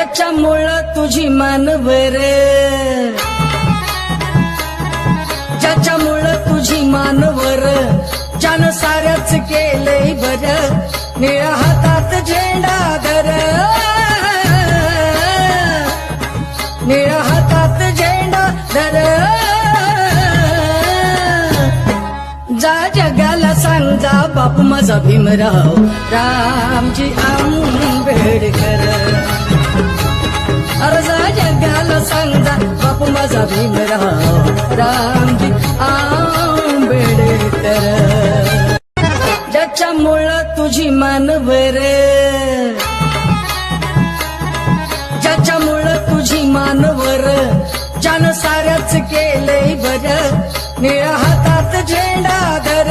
ज्याच्यामुळं तुझी मानवर, ज्याच्यामुळं तुझी मानवर, ज्यानं साऱ्याच केलंय बर, निळ्या हातात झेंडा धर, निळ्या हातात झेंडा धर, जा जगाला सांग जा बापू माझा भीमराव रामजी आंबेडकर, अरे जा जगाला सांग जा बापू माझा भीमराव रामजी आंबेडकर, ज्याच्यामुळं तुझी मानवर, ज्याच्यामुळं तुझी मानवर, ज्यानं साऱ्याच केलंय बर, निळ्या हातात झेंडा धर,